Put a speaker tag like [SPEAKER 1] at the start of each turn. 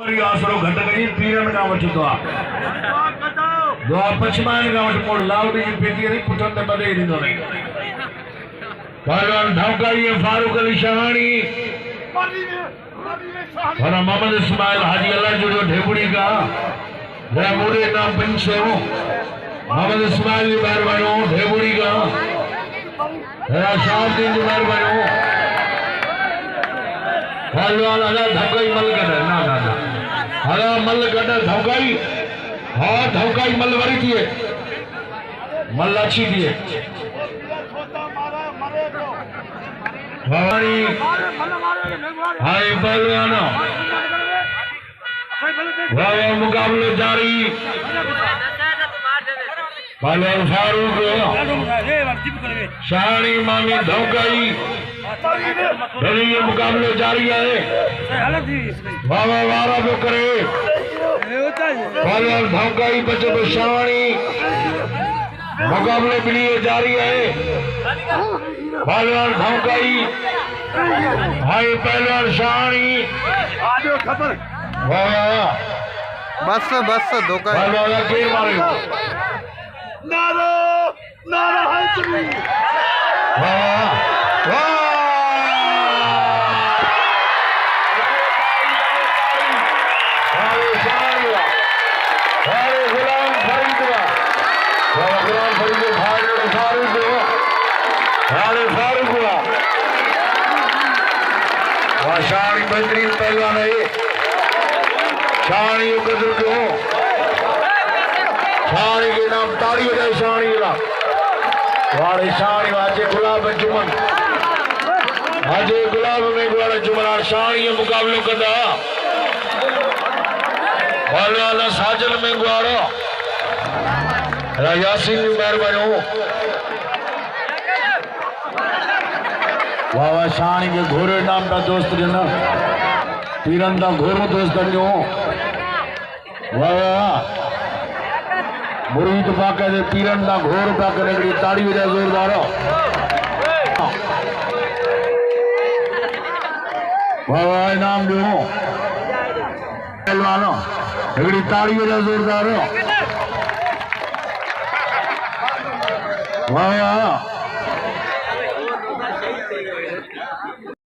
[SPEAKER 1] आसरो घट गई पीरन का वठ दुआ पछमान का वठ मोड़ लाउडी जी पेटी नहीं पुटन ने बदे दिनो नहीं पहलवान धौकाई फारूक अली शहानी और मोहम्मद इस्माइल हाजी अल्लाह जो ढेबुड़ी का जरा मोरे नाम पंचो मोहम्मद इस्माइल जी मेहरबानो ढेबुड़ी का जरा शाहउद्दीन जी मेहरबानो पहलवान अला धौकाई मल गड ना ना ना अला मल गड धौकाई हाँ धौकाई मल वरी दिए मल अच्छी दिए भवानी हाय पहलवान वाह मुकाबले जारी पहलवान फारूक शानी मामी धौकाई ये मुकाबले जारी है वाह वाह वारा जो करे पहलवान धौकाई बचे शानी मुकाबले के लिए जारी है पहलवान धौकाई हाय पहलवान शानी वाह
[SPEAKER 2] बस बस धोखा
[SPEAKER 1] पहलवान के मारे
[SPEAKER 3] नारा नारा हैदरी
[SPEAKER 1] वाह वाह शानी बेहतरीन पहलवान है शानी कदर क्यों शानी के नाम ताड़ी बजाए शानी ला वाले शानी वाजे गुलाब जुमन आजे गुलाब में गुलाब जुमन शानी मुकाबले कदा पहलवान साजल में गुआरो यासीन मेहरबानो वाह शानी के घोरे नाम का दोस्त जन पीरन का घोरो दोस्त जो वाह मुरीद पाके दे पीरन का घोर पाके ने ताड़ी बजा जोरदार वाह वाह नाम जो पहलवानो एगड़ी ताड़ी बजा जोरदार वाह वाह